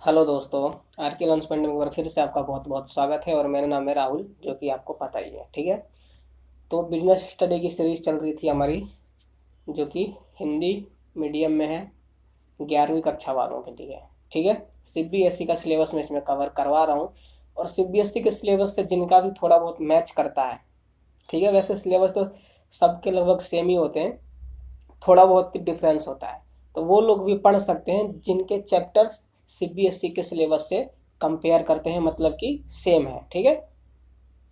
Hello दोस्तों। Are के launch point में एक बार फिर से आपका बहुत बहुत स्वागत है और मेरा नाम है राहुल, जो कि आपको पता ही है। ठीक है, तो बिजनेस स्टडी की सीरीज चल रही थी हमारी, जो कि हिंदी मीडियम में है, 11वीं कक्षा वालों के लिए। ठीक है, सीबीएसई का सिलेबस में इसमें कवर करवा रहा हूँ, और सीबीएसई के सिलेबस से जिनका भी थोड़ा बहुत मैच करता है। ठीक है, वैसे सिलेबस तो सबके लगभग सेम ही होते हैं, थोड़ा बहुत डिफरेंस होता है, तो वो लोग भी पढ़ सकते हैं जिनके चैप्टर्स सीबीएसई के सिलेबस से कंपेयर करते हैं, मतलब कि सेम है। ठीक है,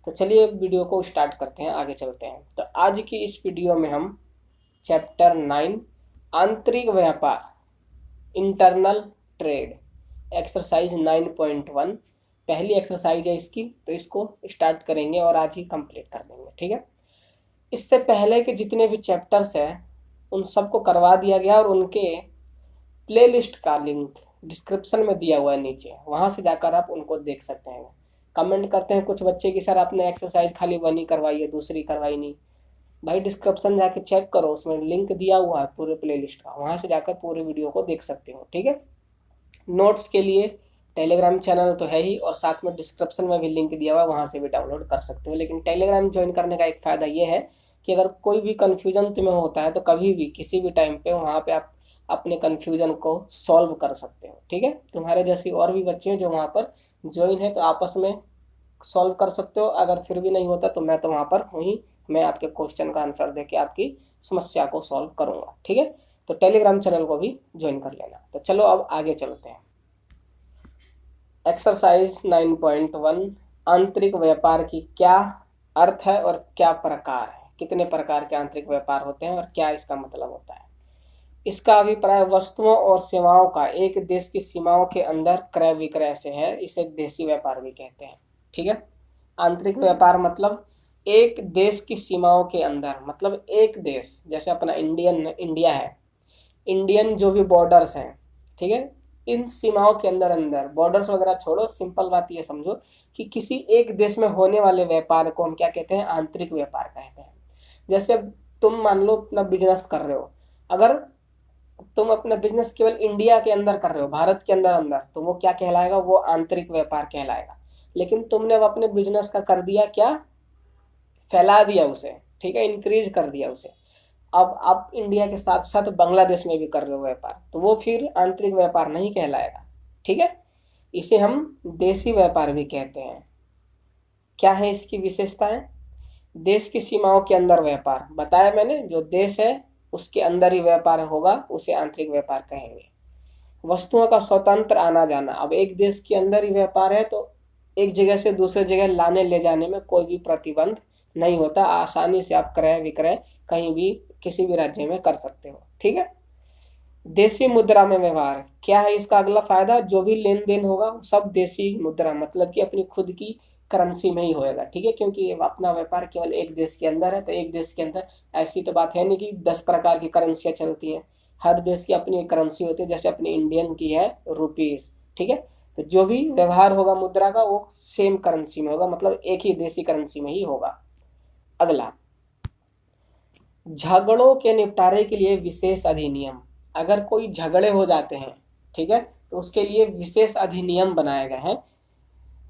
तो चलिए वीडियो को स्टार्ट करते हैं, आगे चलते हैं। तो आज की इस वीडियो में हम चैप्टर 9 आंतरिक व्यापार, इंटरनल ट्रेड, एक्सरसाइज 9.1 पहली एक्सरसाइज है इसकी, तो इसको स्टार्ट करेंगे और आज ही कंप्लीट कर देंगे। ठीक है, इससे पहले के जितने भी चैप्टर्स हैं उन सबको करवा दिया गया, और उनके प्लेलिस्ट का लिंक डिस्क्रिप्शन में दिया हुआ है नीचे, वहाँ से जाकर आप उनको देख सकते हैं। कमेंट करते हैं कुछ बच्चे कि सर आपने एक्सरसाइज खाली 1 ही करवाई है, दूसरी करवाई नहीं। भाई डिस्क्रिप्शन जाके चेक करो, उसमें लिंक दिया हुआ है पूरे प्लेलिस्ट का, वहाँ से जाकर पूरे वीडियो को देख सकते हो। ठीक है, नोट्स के लिए टेलीग्राम चैनल तो है ही, और साथ में डिस्क्रिप्शन में भी लिंक दिया हुआ है, वहाँ से भी डाउनलोड कर सकते हो। लेकिन टेलीग्राम ज्वाइन करने का एक फ़ायदा ये है कि अगर कोई भी कन्फ्यूजन तुम्हें होता है तो कभी भी किसी भी टाइम पे वहाँ पे आप अपने कन्फ्यूजन को सॉल्व कर सकते हो। ठीक है, तुम्हारे जैसी और भी बच्चे हैं जो वहाँ पर ज्वाइन है, तो आपस में सॉल्व कर सकते हो। अगर फिर भी नहीं होता तो मैं तो वहाँ पर हूँ ही, मैं आपके क्वेश्चन का आंसर दे के आपकी समस्या को सॉल्व करूँगा। ठीक है, तो टेलीग्राम चैनल को भी ज्वाइन कर लेना। तो चलो अब आगे चलते हैं। एक्सरसाइज 9.1 आंतरिक व्यापार की क्या अर्थ है और क्या प्रकार है, कितने प्रकार के आंतरिक व्यापार होते हैं और क्या इसका मतलब होता है। इसका अभिप्राय वस्तुओं और सेवाओं का एक देश की सीमाओं के अंदर क्रय विक्रय से है, इसे देशी व्यापार भी कहते हैं। ठीक है, आंतरिक व्यापार मतलब एक देश की सीमाओं के अंदर, मतलब एक देश जैसे अपना इंडिया है, इंडियन जो भी बॉर्डर्स हैं। ठीक है, इन सीमाओं के अंदर अंदर बॉर्डर्स वगैरह छोड़ो, सिंपल बात ये समझो कि किसी एक देश में होने वाले व्यापार को हम क्या कहते हैं, आंतरिक व्यापार कहते हैं। जैसे अब तुम मान लो अपना बिजनेस कर रहे हो, अगर तुम अपना बिजनेस केवल इंडिया के अंदर कर रहे हो, भारत के अंदर अंदर, तो वो क्या कहलाएगा, वो आंतरिक व्यापार कहलाएगा। लेकिन तुमने अब अपने बिजनेस का कर दिया क्या, फैला दिया उसे। ठीक है, इंक्रीज कर दिया उसे। अब आप इंडिया के साथ साथ बांग्लादेश में भी कर रहे हो व्यापार, तो वो फिर आंतरिक व्यापार नहीं कहलाएगा। ठीक है, इसे हम देशी व्यापार भी कहते हैं। क्या है इसकी विशेषताएं। देश की सीमाओं के अंदर व्यापार, बताया मैंने, जो देश है उसके अंदर ही व्यापार होगा उसे आंतरिक व्यापार कहेंगे। वस्तुओं का स्वतंत्र आना जाना, अब एक देश के अंदर ही व्यापार है तो एक जगह से दूसरे जगह लाने ले जाने में कोई भी प्रतिबंध नहीं होता, आसानी से आप क्रय विक्रय कहीं भी किसी भी राज्य में कर सकते हो। ठीक है, देशी मुद्रा में व्यवहार, क्या है इसका अगला फायदा, जो भी लेन देन होगा सब देशी मुद्रा, मतलब कि अपनी खुद की करेंसी में ही होएगा। ठीक है, क्योंकि अपना व्यापार केवल एक देश के अंदर है, तो एक देश के अंदर ऐसी तो बात है नहीं कि 10 प्रकार की करेंसियाँ चलती हैं। हर देश की अपनी एक करेंसी होती है, जैसे अपनी इंडियन की है रुपीज। ठीक है, तो जो भी व्यवहार होगा मुद्रा का वो सेम करेंसी में होगा, मतलब एक ही देशी करेंसी में ही होगा। अगला, झगड़ों के निपटारे के लिए विशेष अधिनियम, अगर कोई झगड़े हो जाते हैं, ठीक है, तो उसके लिए विशेष अधिनियम बनाए गए हैं।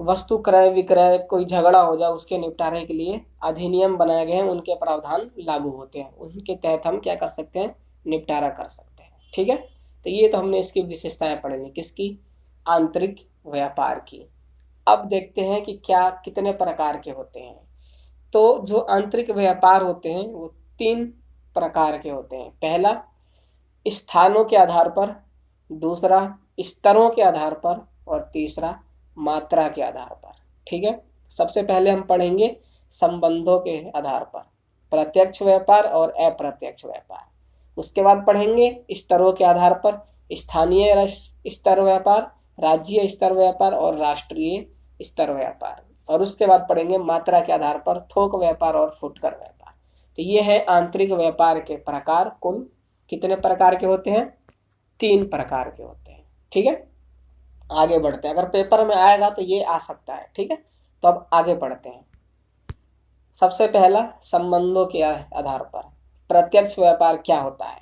वस्तु क्रय विक्रय कोई झगड़ा हो जाए उसके निपटारे के लिए अधिनियम बनाए गए हैं, उनके प्रावधान लागू होते हैं, उनके तहत हम क्या कर सकते हैं, निपटारा कर सकते हैं। ठीक है, तो ये तो हमने इसकी विशेषताएं पढ़ ली, किसकी, आंतरिक व्यापार की। अब देखते हैं कि क्या कितने प्रकार के होते हैं। तो जो आंतरिक व्यापार होते हैं वो 3 प्रकार के होते हैं। पहला, स्थानों के आधार पर, दूसरा स्तरों के आधार पर, और तीसरा मात्रा के आधार पर। ठीक है, सबसे पहले हम पढ़ेंगे संबंधों के आधार पर, प्रत्यक्ष व्यापार और अप्रत्यक्ष व्यापार। उसके बाद पढ़ेंगे स्तरों के आधार पर, स्थानीय स्तर व्यापार, राज्य स्तर व्यापार और राष्ट्रीय स्तर व्यापार। और उसके बाद पढ़ेंगे मात्रा के आधार पर थोक व्यापार और फुटकर व्यापार। तो ये है आंतरिक व्यापार के प्रकार। कुल कितने प्रकार के होते हैं, 3 प्रकार के होते हैं। ठीक है, आगे बढ़ते हैं, अगर पेपर में आएगा तो ये आ सकता है। ठीक है, तो अब आगे बढ़ते हैं। सबसे पहला, संबंधों के आधार पर, प्रत्यक्ष व्यापार क्या होता है।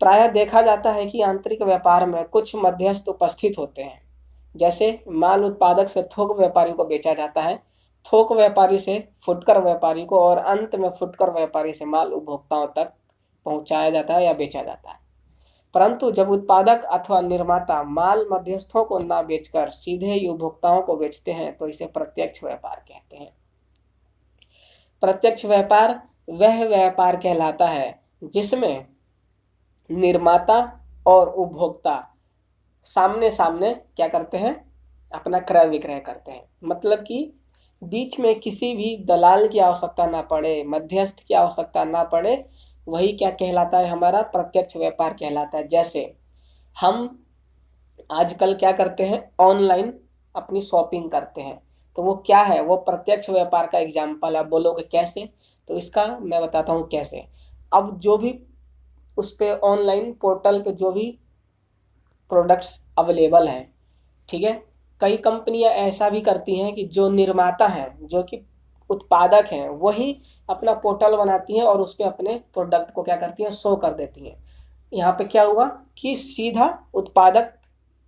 प्रायः देखा जाता है कि आंतरिक व्यापार में कुछ मध्यस्थ उपस्थित होते हैं। जैसे माल उत्पादक से थोक व्यापारी को बेचा जाता है, थोक व्यापारी से फुटकर व्यापारी को, और अंत में फुटकर व्यापारी से माल उपभोक्ताओं तक पहुंचाया जाता है या बेचा जाता है। परंतु जब उत्पादक अथवा निर्माता माल मध्यस्थों को ना बेचकर सीधे ही उपभोक्ताओं को बेचते हैं तो इसे प्रत्यक्ष व्यापार कहते हैं। प्रत्यक्ष व्यापार वह व्यापार कहलाता है जिसमें निर्माता और उपभोक्ता सामने सामने क्या करते हैं, अपना क्रय विक्रय करते हैं। मतलब कि बीच में किसी भी दलाल की आवश्यकता ना पड़े, मध्यस्थ की आवश्यकता ना पड़े, वही क्या कहलाता है, हमारा प्रत्यक्ष व्यापार कहलाता है। जैसे हम आजकल क्या करते हैं, ऑनलाइन अपनी शॉपिंग करते हैं, तो वो क्या है, वो प्रत्यक्ष व्यापार का एग्जाम्पल है। बोलोगे कैसे, तो इसका मैं बताता हूँ कैसे। अब जो भी उस पे ऑनलाइन पोर्टल पे जो भी प्रोडक्ट्स अवेलेबल हैं, ठीक है, कई कंपनियां ऐसा भी करती हैं कि जो निर्माता हैं, जो कि उत्पादक हैं, वही अपना पोर्टल बनाती हैं और उस पर अपने प्रोडक्ट को क्या करती हैं, शो कर देती हैं। यहाँ पे क्या हुआ कि सीधा उत्पादक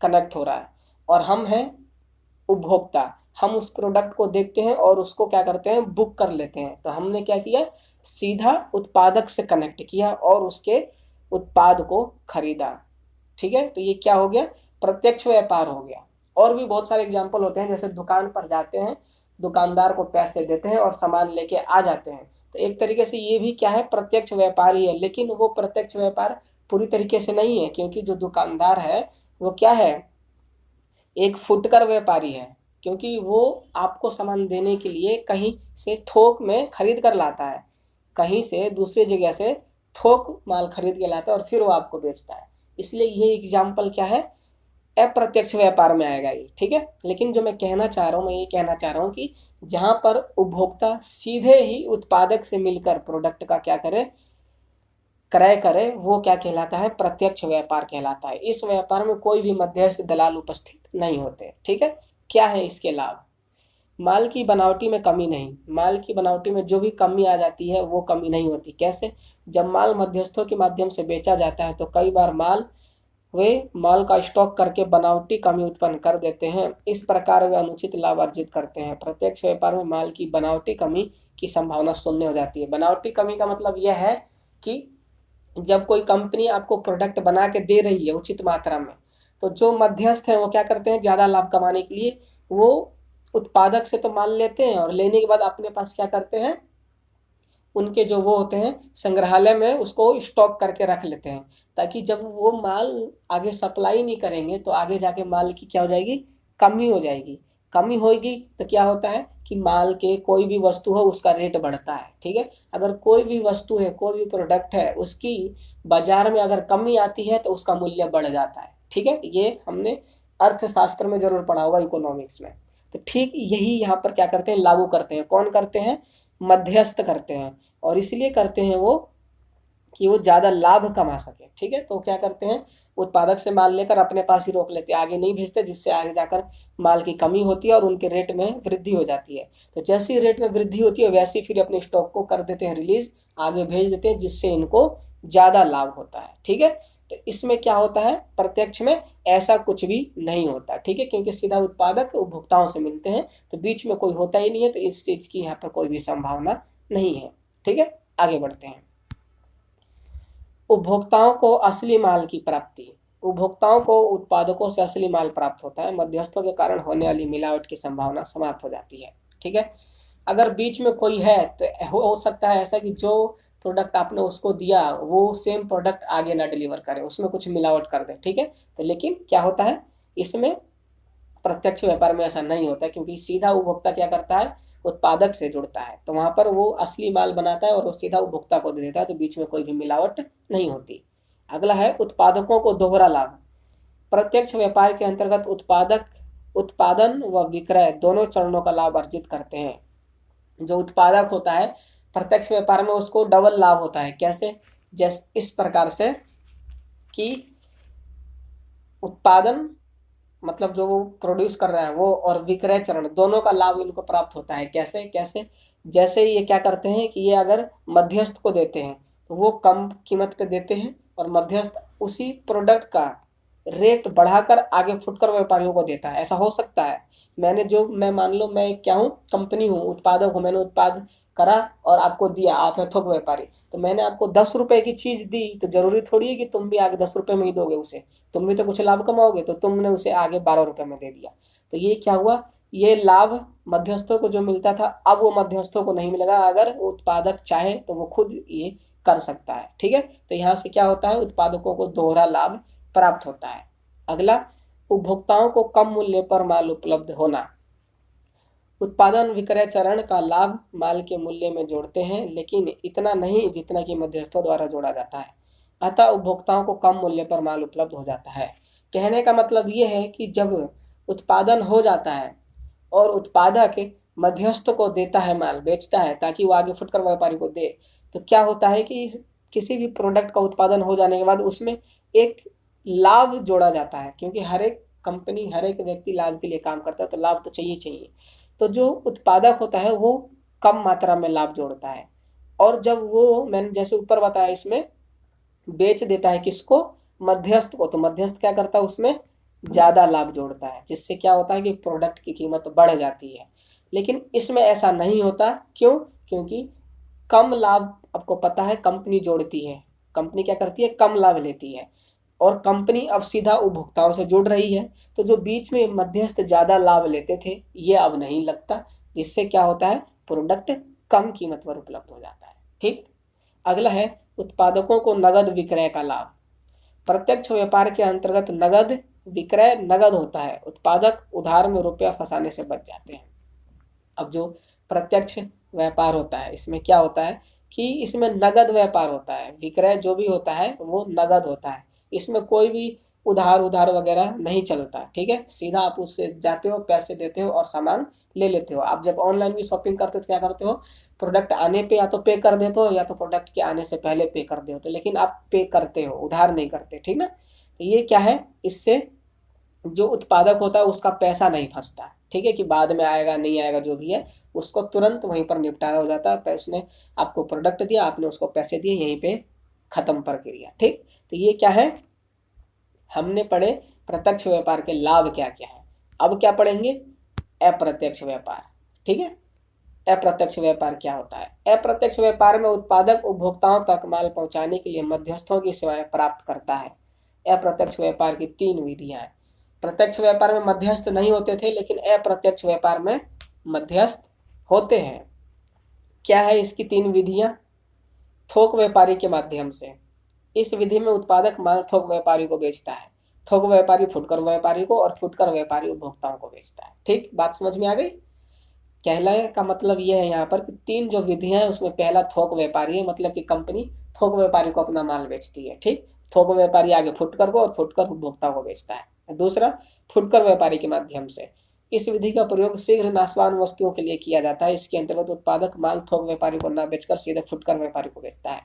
कनेक्ट हो रहा है और हम हैं उपभोक्ता, हम उस प्रोडक्ट को देखते हैं और उसको क्या करते हैं, बुक कर लेते हैं। तो हमने क्या किया, सीधा उत्पादक से कनेक्ट किया और उसके उत्पाद को खरीदा। ठीक है, तो ये क्या हो गया, प्रत्यक्ष व्यापार हो गया। और भी बहुत सारे एग्जाम्पल होते हैं, जैसे दुकान पर जाते हैं, दुकानदार को पैसे देते हैं और सामान लेके आ जाते हैं, तो एक तरीके से ये भी क्या है, प्रत्यक्ष व्यापार ही है। लेकिन वो प्रत्यक्ष व्यापार पूरी तरीके से नहीं है, क्योंकि जो दुकानदार है वो क्या है, एक फुटकर व्यापारी है, क्योंकि वो आपको सामान देने के लिए कहीं से थोक में खरीद कर लाता है, कहीं से दूसरी जगह से थोक माल खरीद के लाता है और फिर वो आपको बेचता है। इसलिए ये एग्जाम्पल क्या है, अप्रत्यक्ष व्यापार में आएगा ये। ठीक है, लेकिन जो मैं कहना चाह रहा हूँ, मैं ये कहना चाह रहा हूँ कि जहाँ पर उपभोक्ता सीधे ही उत्पादक से मिलकर प्रोडक्ट का क्या करे, क्रय करे, वो क्या कहलाता है, प्रत्यक्ष व्यापार कहलाता है। इस व्यापार में कोई भी मध्यस्थ दलाल उपस्थित नहीं होते। ठीक है, क्या है इसके लाभ, माल की बनावटी में कमी नहीं, माल की बनावटी में जो भी कमी आ जाती है वो कमी नहीं होती। कैसे, जब माल मध्यस्थों के माध्यम से बेचा जाता है तो कई बार वे माल का स्टॉक करके बनावटी कमी उत्पन्न कर देते हैं, इस प्रकार वे अनुचित लाभ अर्जित करते हैं। प्रत्यक्ष व्यापार में माल की बनावटी कमी की संभावना शून्य हो जाती है। बनावटी कमी का मतलब यह है कि जब कोई कंपनी आपको प्रोडक्ट बना के दे रही है उचित मात्रा में, तो जो मध्यस्थ हैं वो क्या करते हैं, ज़्यादा लाभ कमाने के लिए वो उत्पादक से तो माल लेते हैं और लेने के बाद अपने पास क्या करते हैं, उनके जो वो होते हैं संग्रहालय में उसको स्टॉक करके रख लेते हैं, ताकि जब वो माल आगे सप्लाई नहीं करेंगे तो आगे जाके माल की क्या हो जाएगी, कमी हो जाएगी। कमी होगी तो क्या होता है कि माल के कोई भी वस्तु हो उसका रेट बढ़ता है। ठीक है, अगर कोई भी वस्तु है, कोई भी प्रोडक्ट है, उसकी बाजार में अगर कमी आती है तो उसका मूल्य बढ़ जाता है। ठीक है, ये हमने अर्थशास्त्र में जरूर पढ़ा होगा, इकोनॉमिक्स में। तो ठीक यही यहाँ पर क्या करते हैं, लागू करते हैं। कौन करते हैं, मध्यस्थ करते हैं, और इसलिए करते हैं वो कि वो ज़्यादा लाभ कमा सके। ठीक है, तो क्या करते हैं, उत्पादक से माल लेकर अपने पास ही रोक लेते हैं, आगे नहीं भेजते, जिससे आगे जाकर माल की कमी होती है और उनके रेट में वृद्धि हो जाती है। तो जैसी रेट में वृद्धि होती है वैसे फिर अपने स्टॉक को कर देते हैं रिलीज, आगे भेज देते हैं, जिससे इनको ज़्यादा लाभ होता है। ठीक है, तो इसमें क्या होता है, प्रत्यक्ष में ऐसा कुछ भी नहीं होता। ठीक है, क्योंकि सीधा उत्पादक उपभोक्ताओं से मिलते हैं, तो बीच में कोई होता ही नहीं है, तो इस चीज़ की यहाँ पर कोई भी संभावना नहीं है। ठीक है, आगे बढ़ते हैं। उपभोक्ताओं को असली माल की प्राप्ति, उपभोक्ताओं को उत्पादकों से असली माल प्राप्त होता है, मध्यस्थों के कारण होने वाली मिलावट की संभावना समाप्त हो जाती है। ठीक है, अगर बीच में कोई है तो हो सकता है ऐसा कि जो प्रोडक्ट आपने उसको दिया वो सेम प्रोडक्ट आगे ना डिलीवर करे, उसमें कुछ मिलावट कर दे। ठीक है, तो लेकिन क्या होता है, इसमें प्रत्यक्ष व्यापार में ऐसा नहीं होता, क्योंकि सीधा उपभोक्ता क्या करता है, उत्पादक से जुड़ता है, तो वहां पर वो असली माल बनाता है और वो सीधा उपभोक्ता को दे देता है, तो बीच में कोई भी मिलावट नहीं होती। अगला है उत्पादकों को दोहरा लाभ। प्रत्यक्ष व्यापार के अंतर्गत उत्पादक उत्पादन व विक्रय दोनों चरणों का लाभ अर्जित करते हैं। जो उत्पादक होता है प्रत्यक्ष व्यापार में उसको डबल लाभ होता है। कैसे, जैसे इस प्रकार से कि उत्पादन मतलब जो वो प्रोड्यूस कर रहा है वो, और विक्रय चरण, दोनों का लाभ इनको प्राप्त होता है। कैसे कैसे, जैसे ये क्या करते हैं कि ये अगर मध्यस्थ को देते हैं तो वो कम कीमत पे देते हैं, और मध्यस्थ उसी प्रोडक्ट का रेट बढ़ाकर आगे फुटकर व्यापारियों को देता है। ऐसा हो सकता है मैं मान लो मैं क्या हूँ, कंपनी हूँ, उत्पादक हूँ, मैंने उत्पाद करा और आपको दिया, आप है थोक व्यापारी, तो मैंने आपको 10 रुपए की चीज दी, तो जरूरी थोड़ी है कि तुम भी आगे 10 रुपए में ही दोगे उसे, तुम भी तो कुछ लाभ कमाओगे, तो तुमने उसे आगे 12 रुपए में दे दिया। तो ये क्या हुआ, ये लाभ मध्यस्थों को जो मिलता था अब वो मध्यस्थों को नहीं मिलेगा। अगर उत्पादक चाहे तो वो खुद ये कर सकता है। ठीक है, तो यहाँ से क्या होता है, उत्पादकों को दोहरा लाभ प्राप्त होता है। अगला, उपभोक्ताओं को कम मूल्य पर माल उपलब्ध होना। उत्पादन विक्रय चरण का लाभ माल के मूल्य में जोड़ते हैं, लेकिन इतना नहीं जितना कि मध्यस्थों द्वारा जोड़ा जाता है। अतः उपभोक्ताओं को कम मूल्य पर माल उपलब्ध हो जाता है। कहने का मतलब ये है कि जब उत्पादन हो जाता है और उत्पादक मध्यस्थ को देता है, माल बेचता है ताकि वो आगे फुटकर व्यापारी को दे, तो क्या होता है कि किसी भी प्रोडक्ट का उत्पादन हो जाने के बाद उसमें एक लाभ जोड़ा जाता है, क्योंकि हर एक कंपनी, हर एक व्यक्ति लाभ के लिए काम करता है, तो लाभ तो चाहिए चाहिए। तो जो उत्पादक होता है वो कम मात्रा में लाभ जोड़ता है, और जब वो मैंने जैसे ऊपर बताया इसमें बेच देता है किसको, मध्यस्थ को, तो मध्यस्थ क्या करता है, उसमें ज्यादा लाभ जोड़ता है, जिससे क्या होता है कि प्रोडक्ट की कीमत बढ़ जाती है। लेकिन इसमें ऐसा नहीं होता, क्यों, क्योंकि कम लाभ, आपको पता है कंपनी जोड़ती है, कंपनी क्या करती है, कम लाभ लेती है, और कंपनी अब सीधा उपभोक्ताओं से जुड़ रही है, तो जो बीच में मध्यस्थ ज्यादा लाभ लेते थे ये अब नहीं लगता, जिससे क्या होता है, प्रोडक्ट कम कीमत पर उपलब्ध हो जाता है। ठीक, अगला है उत्पादकों को नगद विक्रय का लाभ। प्रत्यक्ष व्यापार के अंतर्गत नगद विक्रय नगद होता है, उत्पादक उधार में रुपया फंसाने से बच जाते हैं। अब जो प्रत्यक्ष व्यापार होता है इसमें क्या होता है कि इसमें नगद व्यापार होता है, विक्रय जो भी होता है वो नगद होता है, इसमें कोई भी उधार उधार वगैरह नहीं चलता। ठीक है, सीधा आप उससे जाते हो, पैसे देते हो और सामान ले लेते हो। आप जब ऑनलाइन भी शॉपिंग करते हो तो क्या करते हो, प्रोडक्ट आने पे या तो पे कर देते हो या तो प्रोडक्ट के आने से पहले पे कर देते हो, लेकिन आप पे करते हो, उधार नहीं करते। ठीक ना, तो ये क्या है, इससे जो उत्पादक होता है उसका पैसा नहीं फंसता। ठीक है, कि बाद में आएगा नहीं आएगा जो भी है, उसको तुरंत वहीं पर निपटारा हो जाता है। उसने आपको प्रोडक्ट दिया, आपने उसको पैसे दिए, यहीं पे खत्म प्रक्रिया। ठीक, तो ये क्या है, हमने पढ़े प्रत्यक्ष व्यापार के लाभ क्या क्या है। अब क्या पढ़ेंगे, अप्रत्यक्ष व्यापार। ठीक है, अप्रत्यक्ष व्यापार क्या होता है। अप्रत्यक्ष व्यापार में उत्पादक उपभोक्ताओं तक माल पहुंचाने के लिए मध्यस्थों की सेवाएं प्राप्त करता है। अप्रत्यक्ष व्यापार की 3 विधियां हैं। प्रत्यक्ष व्यापार में मध्यस्थ नहीं होते थे, लेकिन अप्रत्यक्ष व्यापार में मध्यस्थ होते हैं। क्या है इसकी 3 विधियां, थोक व्यापारी के माध्यम से, इस विधि में उत्पादक माल थोक व्यापारी को बेचता है, थोक व्यापारी फुटकर व्यापारी को, और फुटकर व्यापारी उपभोक्ताओं को बेचता है। ठीक, बात समझ में आ गई। कहलाने का मतलब यह है यहाँ पर कि 3 जो विधियां हैं उसमें पहला थोक व्यापारी है, मतलब कि कंपनी थोक व्यापारी को अपना माल बेचती है। ठीक, थोक व्यापारी आगे फुटकर को और फुटकर उपभोक्ता को बेचता है। दूसरा, फुटकर व्यापारी के माध्यम से, इस विधि का प्रयोग शीघ्र नाशवान वस्तुओं के लिए किया जाता है। इसके अंतर्गत उत्पादक माल थोक व्यापारी को न बेचकर सीधे फुटकर व्यापारी को बेचता है।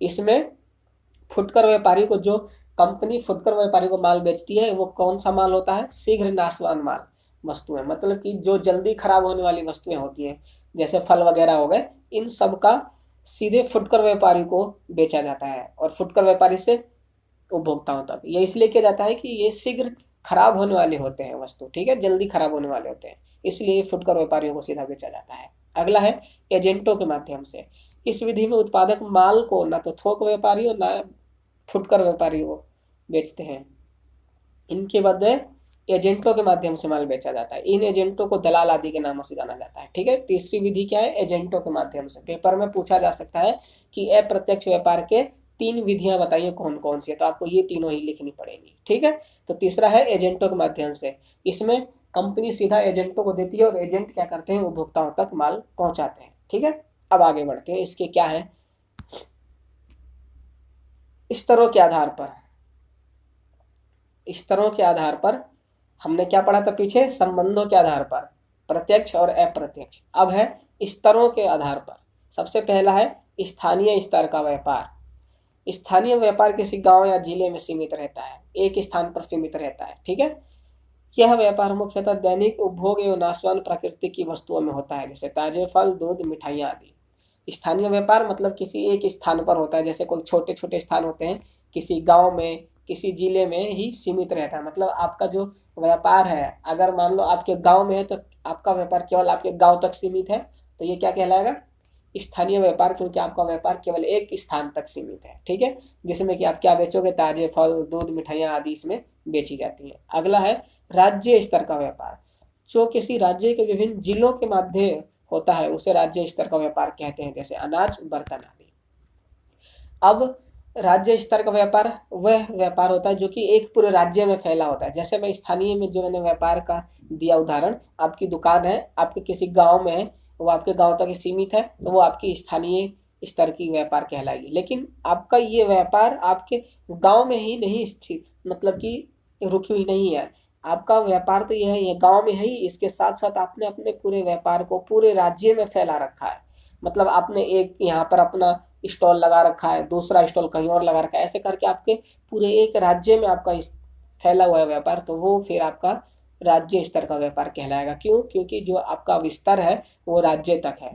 इसमें फुटकर व्यापारी को, जो कंपनी फुटकर व्यापारी को माल बेचती है वो कौन सा माल होता है, शीघ्र नाशवान माल वस्तुएं, मतलब कि जो जल्दी खराब होने वाली वस्तुएं होती हैं, जैसे फल वगैरह हो गए, इन सब का सीधे फुटकर व्यापारी को बेचा जाता है और फुटकर व्यापारी से उपभोक्ताओं तक। ये इसलिए किया जाता है कि ये शीघ्र खराब होने वाले होते हैं वस्तु। ठीक है, जल्दी खराब होने वाले होते हैं, इसलिए फुटकर व्यापारियों को सीधा बेचा जाता है। अगला है एजेंटों के माध्यम से, इस विधि में उत्पादक माल को ना तो थोक व्यापारी और ना फुटकर व्यापारी को बेचते हैं, इनके बदले एजेंटों के माध्यम से माल बेचा जाता है। इन एजेंटों को दलाल आदि के नामों से जाना जाता है। ठीक है, तीसरी विधि क्या है, एजेंटों के माध्यम से। पेपर में पूछा जा सकता है कि अप्रत्यक्ष व्यापार के 3 विधियां बताइए कौन कौन सी है, तो आपको ये तीनों ही लिखनी पड़ेगी। ठीक है, तो तीसरा है एजेंटों के माध्यम से, इसमें कंपनी सीधा एजेंटों को देती है और एजेंट क्या करते हैं, उपभोक्ताओं तक माल पहुंचाते हैं। ठीक है, अब आगे बढ़ते हैं, इसके क्या है, स्तरों के आधार पर, स्तरों के आधार पर हमने क्या पढ़ा था पीछे, संबंधों के आधार पर, प्रत्यक्ष और अप्रत्यक्ष। अब है स्तरों के आधार पर। सबसे पहला है स्थानीय स्तर का व्यापार। स्थानीय व्यापार किसी गांव या जिले में सीमित रहता है, एक स्थान पर सीमित रहता है। ठीक है, यह व्यापार मुख्यतः दैनिक उपभोग एवं नाशवान प्रकृति की वस्तुओं में होता है, जैसे ताजे फल, दूध, मिठाइयाँ आदि। स्थानीय व्यापार मतलब किसी एक स्थान पर होता है, जैसे कोई छोटे छोटे स्थान होते हैं किसी गांव में, किसी जिले में ही सीमित रहता है। मतलब आपका जो व्यापार है, अगर मान लो आपके गांव में है तो आपका व्यापार केवल आपके गांव तक सीमित है, तो ये क्या कहलाएगा? स्थानीय व्यापार, क्योंकि आपका व्यापार केवल एक स्थान तक सीमित है। ठीक है, जिसमें कि आप क्या बेचोगे? ताजे फल, दूध, मिठाइयाँ आदि इसमें बेची जाती हैं। अगला है राज्य स्तर का व्यापार। जो किसी राज्य के विभिन्न जिलों के माध्यम होता है उसे राज्य स्तर का व्यापार कहते हैं, जैसे अनाज, बर्तन आदि। अब राज्य स्तर का व्यापार वह व्यापार होता है जो कि एक पूरे राज्य में फैला होता है। जैसे मैं स्थानीय में जो मैंने व्यापार का दिया उदाहरण, आपकी दुकान है, आपके किसी गांव में है, वो आपके गांव तक ही सीमित है, तो वो आपकी स्थानीय स्तर की व्यापार कहलाएगी। लेकिन आपका ये व्यापार आपके गांव में ही नहीं स्थित, मतलब कि रुकी हुई नहीं है। आपका व्यापार तो यह है, ये गांव में है ही, इसके साथ साथ आपने अपने पूरे व्यापार को पूरे राज्य में फैला रखा है। मतलब आपने एक यहाँ पर अपना स्टॉल लगा रखा है, दूसरा स्टॉल कहीं और लगा रखा है, ऐसे करके आपके पूरे एक राज्य में आपका फैला हुआ है व्यापार, तो वो फिर आपका राज्य स्तर का व्यापार कहलाएगा। क्यों? क्योंकि जो आपका विस्तार है वो राज्य तक है।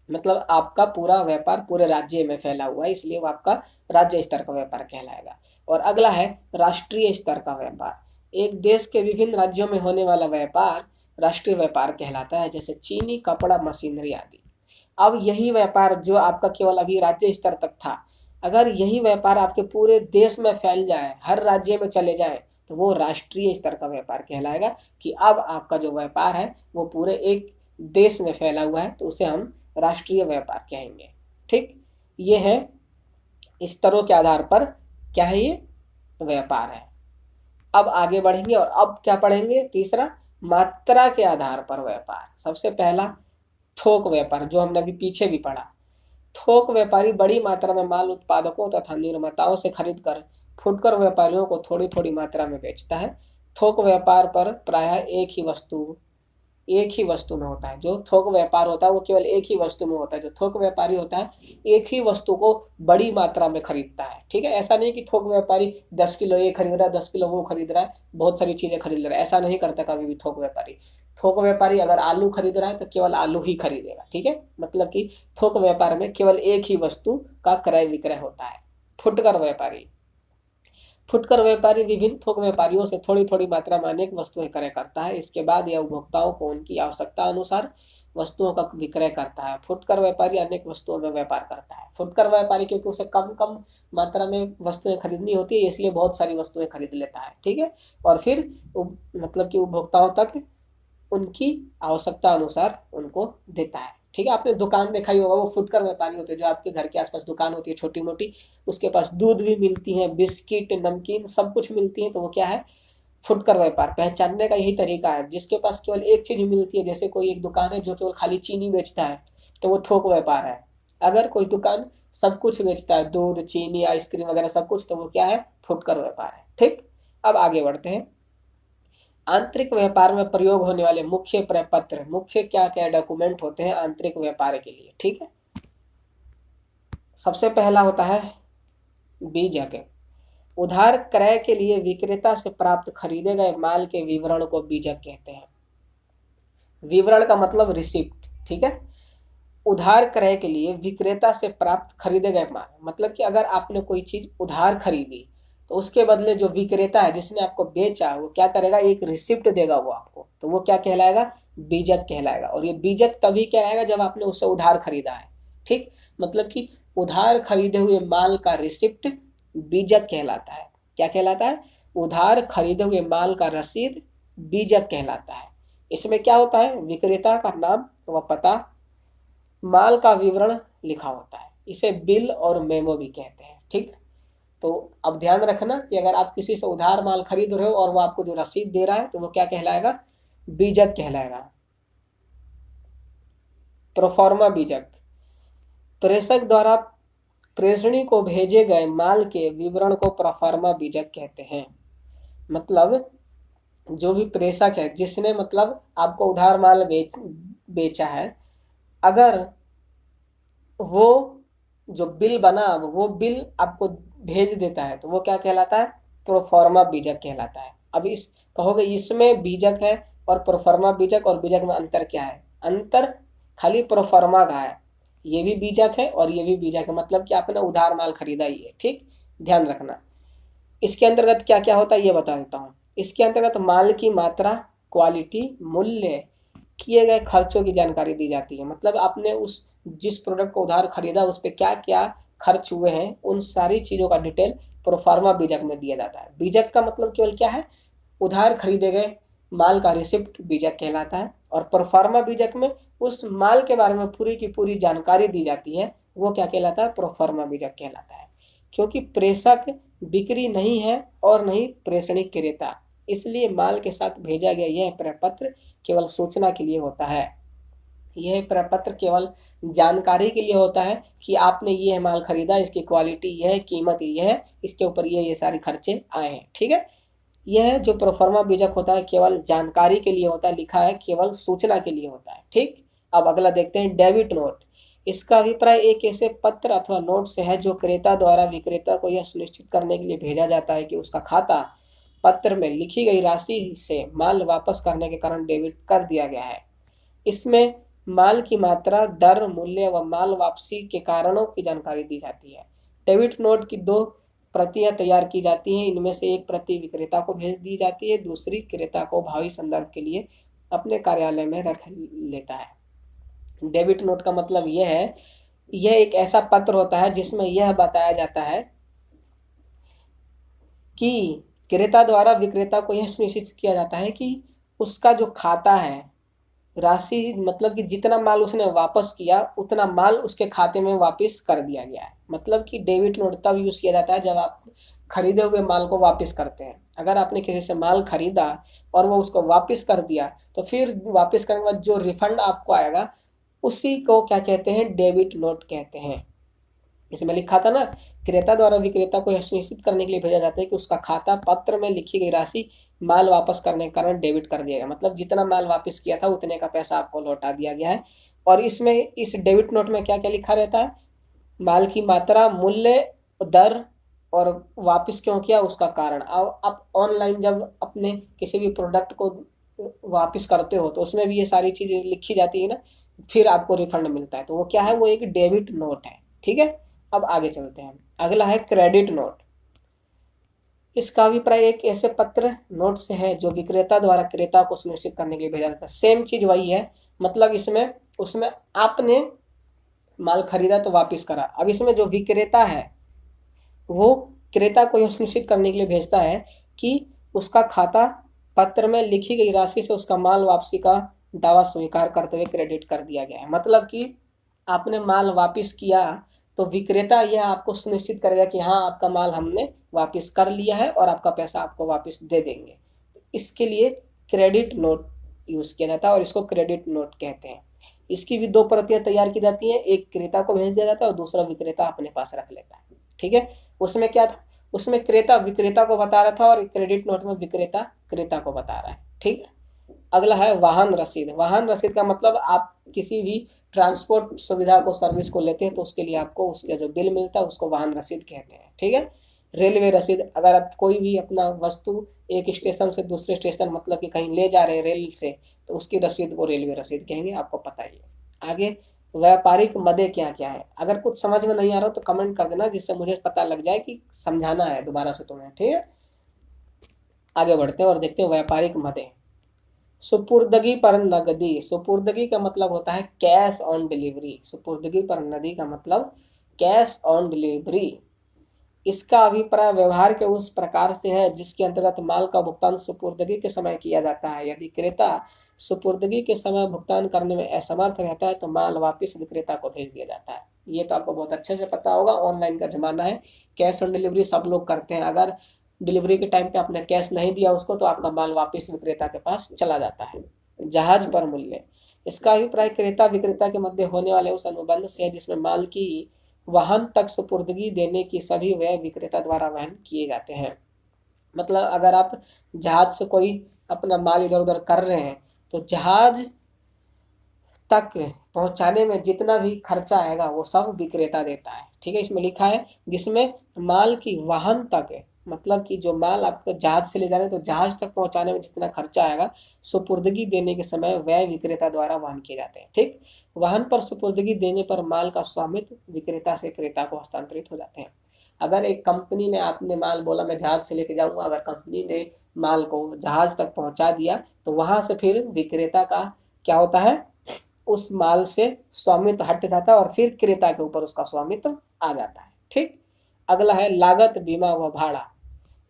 मतलब आपका पूरा व्यापार पूरे राज्य में फैला हुआ है, इसलिए वो आपका राज्य स्तर का व्यापार कहलाएगा। और अगला है राष्ट्रीय स्तर का व्यापार। एक देश के विभिन्न राज्यों में होने वाला व्यापार राष्ट्रीय व्यापार कहलाता है, जैसे चीनी, कपड़ा, मशीनरी आदि। अब यही व्यापार जो आपका केवल अभी राज्य स्तर तक था, अगर यही व्यापार आपके पूरे देश में फैल जाए, हर राज्य में चले जाए, तो वो राष्ट्रीय स्तर का व्यापार कहलाएगा। कि अब आपका जो व्यापार है वो पूरे एक देश में फैला हुआ है, तो उसे हम राष्ट्रीय व्यापार कहेंगे। ठीक, ये है स्तरों के आधार पर क्या है, ये व्यापार है। अब आगे बढ़ेंगे और अब क्या पढ़ेंगे? तीसरा, मात्रा के आधार पर व्यापार। सबसे पहला थोक व्यापार, जो हमने अभी पीछे भी पढ़ा। थोक व्यापारी बड़ी मात्रा में माल उत्पादकों तथा निर्माताओं से खरीद कर फुटकर व्यापारियों को थोड़ी थोड़ी मात्रा में बेचता है। थोक व्यापार पर प्रायः एक ही वस्तु में होता है। जो थोक व्यापार होता है वो केवल एक ही वस्तु में होता है। जो थोक व्यापारी होता है एक ही वस्तु को बड़ी मात्रा में खरीदता है। ठीक है, ऐसा नहीं कि थोक व्यापारी 10 किलो ये खरीद रहा है, 10 किलो वो खरीद रहा है, बहुत सारी चीजें खरीद रहा है, ऐसा नहीं करता कभी भी थोक व्यापारी। थोक व्यापारी अगर आलू खरीद रहा है तो केवल आलू ही खरीदेगा। ठीक है, मतलब कि थोक व्यापार में केवल एक ही वस्तु का क्रय विक्रय होता है। फुटकर व्यापारी विभिन्न थोक व्यापारियों से थोड़ी थोड़ी मात्रा में अनेक वस्तुएं क्रय करता है। इसके बाद यह उपभोक्ताओं को उनकी आवश्यकता अनुसार वस्तुओं का विक्रय करता है। फुटकर व्यापारी अनेक वस्तुओं में व्यापार करता है। फुटकर व्यापारी क्योंकि उसे कम कम मात्रा में वस्तुएं खरीदनी होती है, इसलिए बहुत सारी वस्तुएं खरीद लेता है। ठीक है, और फिर मतलब कि उपभोक्ताओं तक उनकी आवश्यकता अनुसार उनको देता है। ठीक है, आपने दुकान देखा ही होगा, वो फुटकर व्यापारी होते हैं। जो आपके घर के आसपास दुकान होती है छोटी मोटी, उसके पास दूध भी मिलती है, बिस्किट, नमकीन सब कुछ मिलती है, तो वो क्या है? फुटकर व्यापार। पहचानने का यही तरीका है। जिसके पास केवल एक चीज मिलती है, जैसे कोई एक दुकान है जो केवल खाली चीनी बेचता है, तो वो थोक व्यापार है। अगर कोई दुकान सब कुछ बेचता है, दूध, चीनी, आइसक्रीम वगैरह सब कुछ, तो वो क्या है? फुटकर व्यापार है। ठीक, अब आगे बढ़ते हैं। आंतरिक व्यापार में प्रयोग होने वाले मुख्य प्रपत्र, मुख्य क्या क्या डॉक्यूमेंट होते हैं आंतरिक व्यापार के लिए। ठीक है, सबसे पहला होता है बीजक। उधार क्रय के लिए विक्रेता से प्राप्त खरीदे गए माल के विवरण को बीजक कहते हैं। विवरण का मतलब रिसिप्ट। ठीक है, उधार क्रय के लिए विक्रेता से प्राप्त खरीदे गए माल, मतलब कि अगर आपने कोई चीज उधार खरीदी तो उसके बदले जो विक्रेता है जिसने आपको बेचा, वो क्या करेगा? एक रिसिप्ट देगा वो आपको, तो वो क्या कहलाएगा? बीजक कहलाएगा। और ये बीजक तभी कहलाएगा जब आपने उससे उधार खरीदा है। ठीक, मतलब कि उधार खरीदे हुए माल का रिसिप्ट बीजक कहलाता है। क्या कहलाता है? उधार खरीदे हुए माल का रसीद बीजक कहलाता है। इसमें क्या होता है? विक्रेता का नाम व पता, माल का विवरण लिखा होता है। इसे बिल और मेमो भी कहते हैं। ठीक, तो अब ध्यान रखना कि अगर आप किसी से उधार माल खरीद रहे हो और वो आपको जो रसीद दे रहा है, तो वो क्या कहलाएगा? बीजक कहलाएगा। प्रोफार्मा बीजक, प्रेषक द्वारा प्रेषणी को भेजे गए माल के विवरण को प्रोफार्मा बीजक कहते हैं। मतलब जो भी प्रेषक है, जिसने मतलब आपको उधार माल बेचा है, अगर वो जो बिल बना वो बिल आपको भेज देता है, तो वो क्या कहलाता है? प्रोफार्मा बीजक कहलाता है। अब इस कहोगे इसमें बीजक है और प्रोफार्मा बीजक और बीजक में अंतर क्या है? अंतर खाली प्रोफार्मा का है। ये भी बीजक है और ये भी बीजक है, मतलब कि आपने उधार माल खरीदा ही है। ठीक, ध्यान रखना। इसके अंतर्गत क्या क्या होता है ये बता देता हूँ। इसके अंतर्गत माल की मात्रा, क्वालिटी, मूल्य, किए गए खर्चों की जानकारी दी जाती है। मतलब आपने उस जिस प्रोडक्ट को उधार खरीदा उस पर क्या क्या खर्च हुए हैं, उन सारी चीज़ों का डिटेल प्रोफार्मा बीजक में दिया जाता है। बीजक का मतलब केवल क्या है, उधार खरीदे गए माल का रिसिप्ट बीजक कहलाता है। और प्रोफार्मा बीजक में उस माल के बारे में पूरी की पूरी जानकारी दी जाती है, वो क्या कहलाता है, प्रोफार्मा बीजक कहलाता है। क्योंकि प्रेषक बिक्री नहीं है और नहीं प्रेषणिक क्रेता, इसलिए माल के साथ भेजा गया यह प्रपत्र केवल सूचना के लिए होता है। यह प्रपत्र केवल जानकारी के लिए होता है कि आपने ये माल खरीदा, इसकी क्वालिटी यह है, कीमत यह है, इसके ऊपर ये सारे खर्चे आए हैं। ठीक है, यह जो प्रोफार्मा बीजक होता है केवल जानकारी के लिए होता है, लिखा है केवल सूचना के लिए होता है। ठीक, अब अगला देखते हैं डेबिट नोट। इसका अभिप्राय एक ऐसे पत्र अथवा नोट से है जो क्रेता द्वारा विक्रेता को यह सुनिश्चित करने के लिए भेजा जाता है कि उसका खाता पत्र में लिखी गई राशि से माल वापस करने के कारण डेबिट कर दिया गया है। इसमें माल की मात्रा, दर, मूल्य व माल वापसी के कारणों की जानकारी दी जाती है। डेबिट नोट की 2 प्रतियां तैयार की जाती हैं। इनमें से एक प्रति विक्रेता को भेज दी जाती है, दूसरी क्रेता को भावी संदर्भ के लिए अपने कार्यालय में रख लेता है। डेबिट नोट का मतलब यह है, यह एक ऐसा पत्र होता है जिसमें यह बताया जाता है कि क्रेता द्वारा विक्रेता को यह सुनिश्चित किया जाता है कि उसका जो खाता है, राशि मतलब कि जितना माल उसने वापस किया उतना माल उसके खाते में वापस कर दिया गया है। मतलब कि डेबिट नोट तब यूज़ किया जाता है जब आप खरीदे हुए माल को वापस करते हैं। अगर आपने किसी से माल खरीदा और वो उसको वापस कर दिया, तो फिर वापस करने के बाद जो रिफंड आपको आएगा उसी को क्या कहते हैं, डेबिट नोट कहते हैं। इसमें लिखा था ना, क्रेता द्वारा विक्रेता को यह सुनिश्चित करने के लिए भेजा जाता है कि उसका खाता पत्र में लिखी गई राशि माल वापस करने के कारण डेबिट कर दिया गया। मतलब जितना माल वापस किया था उतने का पैसा आपको लौटा दिया गया है। और इसमें इस डेबिट नोट में क्या क्या लिखा रहता है, माल की मात्रा, मूल्य, दर और वापस क्यों किया उसका कारण। अब आप ऑनलाइन जब अपने किसी भी प्रोडक्ट को वापस करते हो तो उसमें भी ये सारी चीज़ें लिखी जाती है ना, फिर आपको रिफंड मिलता है। तो वो क्या है, वो एक डेबिट नोट है। ठीक है, अब आगे चलते हैं। अगला है क्रेडिट नोट। इसका अभिप्राय एक ऐसे पत्र नोट से है जो विक्रेता द्वारा क्रेता को सुनिश्चित करने के लिए भेजा जाता है। सेम चीज वही है, मतलब इसमें उसमें आपने माल खरीदा तो वापस करा। अब इसमें जो विक्रेता है वो क्रेता को यह सुनिश्चित करने के लिए भेजता है कि उसका खाता पत्र में लिखी गई राशि से उसका माल वापसी का दावा स्वीकार करते हुए क्रेडिट कर दिया गया है। मतलब कि आपने माल वापस किया तो विक्रेता यह आपको सुनिश्चित करेगा कि हाँ, आपका माल हमने वापस कर लिया है और आपका पैसा आपको वापस दे देंगे। तो इसके लिए क्रेडिट नोट यूज़ किया जाता है और इसको क्रेडिट नोट कहते हैं। इसकी भी 2 प्रतियां तैयार की जाती हैं, एक क्रेता को भेज दिया जाता है और दूसरा विक्रेता अपने पास रख लेता है। ठीक है, उसमें क्या था, उसमें क्रेता विक्रेता को बता रहा था और क्रेडिट नोट में विक्रेता क्रेता को बता रहा है। ठीक है, अगला है वाहन रसीद। वाहन रसीद का मतलब आप किसी भी ट्रांसपोर्ट सुविधा को, सर्विस को लेते हैं तो उसके लिए आपको उसका जो बिल मिलता है उसको वाहन रसीद कहते हैं। ठीक है, रेलवे रसीद, अगर आप कोई भी अपना वस्तु एक स्टेशन से दूसरे स्टेशन मतलब कि कहीं ले जा रहे हैं रेल से, तो उसकी रसीद को रेलवे रसीद कहेंगे, आपको पता ही है। आगे व्यापारिक मदे क्या क्या है, अगर कुछ समझ में नहीं आ रहा तो कमेंट कर देना जिससे मुझे पता लग जाए कि समझाना है दोबारा से तुम्हें। ठीक है, आगे बढ़ते हैं और देखते हैं व्यापारिक मदे। सुपुर्दगी पर नगदी। सुपुर्दगी का मतलब होता है कैश ऑन डिलीवरी। सुपुर्दगी पर नगदी का मतलब कैश ऑन डिलीवरी। इसका अभिप्राय व्यवहार के उस प्रकार से है जिसके अंतर्गत माल का भुगतान सुपुर्दगी के समय किया जाता है। यदि क्रेता सुपुर्दगी के समय भुगतान करने में असमर्थ रहता है तो माल वापस विक्रेता को भेज दिया जाता है। ये तो आपको बहुत अच्छे से पता होगा, ऑनलाइन का जमाना है, कैश ऑन डिलीवरी सब लोग करते हैं। अगर डिलीवरी के टाइम पे आपने कैश नहीं दिया उसको तो आपका माल वापस विक्रेता के पास चला जाता है। जहाज पर मूल्य। इसका अभिप्राय क्रेता विक्रेता के मध्य होने वाले उस अनुबंध से है जिसमें माल की वाहन तक सुपुर्दगी देने की सभी व्यय विक्रेता द्वारा वहन किए जाते हैं। मतलब अगर आप जहाज से कोई अपना माल इधर उधर कर रहे हैं तो जहाज तक पहुंचाने में जितना भी खर्चा आएगा वो सब विक्रेता देता है। ठीक है, इसमें लिखा है जिसमें माल की वाहन तक है, मतलब कि जो माल आपको जहाज से ले जा रहे हैं तो जहाज तक पहुंचाने में जितना खर्चा आएगा सुपुर्दगी देने के समय व्यय विक्रेता द्वारा वहन किए जाते हैं। ठीक, वाहन पर सुपुर्दगी देने पर माल का स्वामित्व विक्रेता से क्रेता को हस्तांतरित हो जाते हैं। अगर एक कंपनी ने आपने माल बोला मैं जहाज से लेके जाऊंगा, अगर कंपनी ने माल को जहाज तक पहुंचा दिया तो वहां से फिर विक्रेता का क्या होता है, उस माल से स्वामित्व हट जाता है और फिर क्रेता के ऊपर उसका स्वामित्व आ जाता है। ठीक। अगला है लागत, बीमा व भाड़ा।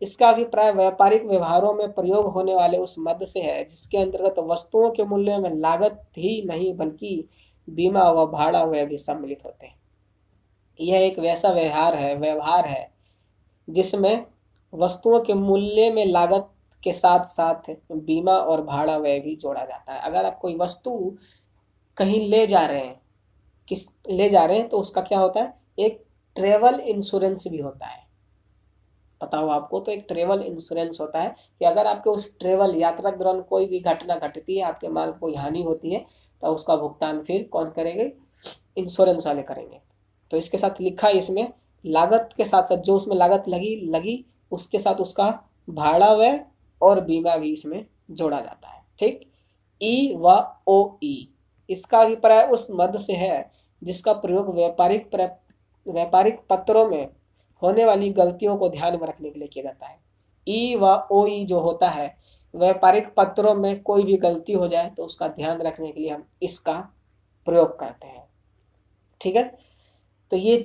इसका अभिप्राय व्यापारिक व्यवहारों में प्रयोग होने वाले उस मद से है जिसके अंतर्गत वस्तुओं के मूल्य में लागत ही नहीं बल्कि बीमा व भाड़ा व्यय भी सम्मिलित होते हैं। यह एक वैसा व्यवहार है जिसमें वस्तुओं के मूल्य में लागत के साथ साथ बीमा और भाड़ा व्यय भी जोड़ा जाता है। अगर आप कोई वस्तु कहीं ले जा रहे हैं तो उसका क्या होता है, एक ट्रेवल इंश्योरेंस भी होता है। पता हो आपको, तो एक ट्रेवल इंश्योरेंस होता है कि अगर आपके उस ट्रेवल यात्रा के दौरान कोई भी घटना घटती है, आपके माल को कोई हानि होती है, तो उसका भुगतान फिर कौन करेंगे, इंश्योरेंस वाले करेंगे। तो इसके साथ लिखा है इसमें लागत के साथ साथ जो उसमें लागत लगी उसके साथ उसका भाड़ा व्यय और बीमा भी इसमें जोड़ा जाता है। ठीक। ई व ओ ई, इसका अभिप्राय उस मद से है जिसका प्रयोग व्यापारिक पत्रों में होने वाली गलतियों को ध्यान में रखने के लिए किया जाता है। ई व ओ ई जो होता है, व्यापारिक पत्रों में कोई भी गलती हो जाए तो उसका ध्यान रखने के लिए हम इसका प्रयोग करते हैं। ठीक है। तो ये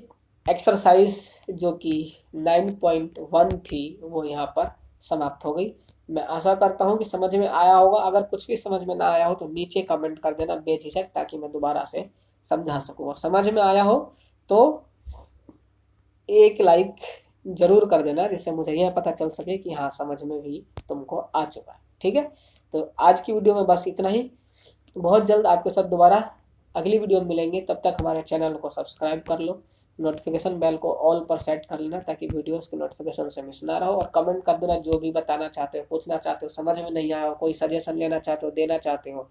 एक्सरसाइज जो कि 9.1 थी वो यहाँ पर समाप्त हो गई। मैं आशा करता हूँ कि समझ में आया होगा। अगर कुछ भी समझ में ना आया हो तो नीचे कमेंट कर देना बेझिझक, ताकि मैं दोबारा से समझा सकूँ। और समझ में आया हो तो एक लाइक जरूर कर देना, जिससे मुझे यह पता चल सके कि हाँ समझ में भी तुमको आ चुका है। ठीक है। तो आज की वीडियो में बस इतना ही। बहुत जल्द आपके साथ दोबारा अगली वीडियो में मिलेंगे। तब तक हमारे चैनल को सब्सक्राइब कर लो, नोटिफिकेशन बेल को ऑल पर सेट कर लेना ताकि वीडियोस के नोटिफिकेशन से मिस ना रहो। और कमेंट कर देना जो भी बताना चाहते हो, पूछना चाहते हो, समझ में नहीं आया हो, कोई सजेशन लेना चाहते हो, देना चाहते हो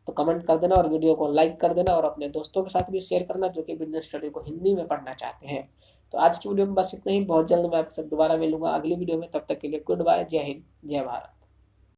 तो कमेंट कर देना। और वीडियो को लाइक कर देना और अपने दोस्तों के साथ भी शेयर करना जो कि बिजनेस स्टडी को हिंदी में पढ़ना चाहते हैं। तो आज की वीडियो में बस इतना ही। बहुत जल्द मैं आपके साथ दोबारा मिलूंगा अगली वीडियो में। तब तक के लिए गुड बाय, जय हिंद, जय भारत।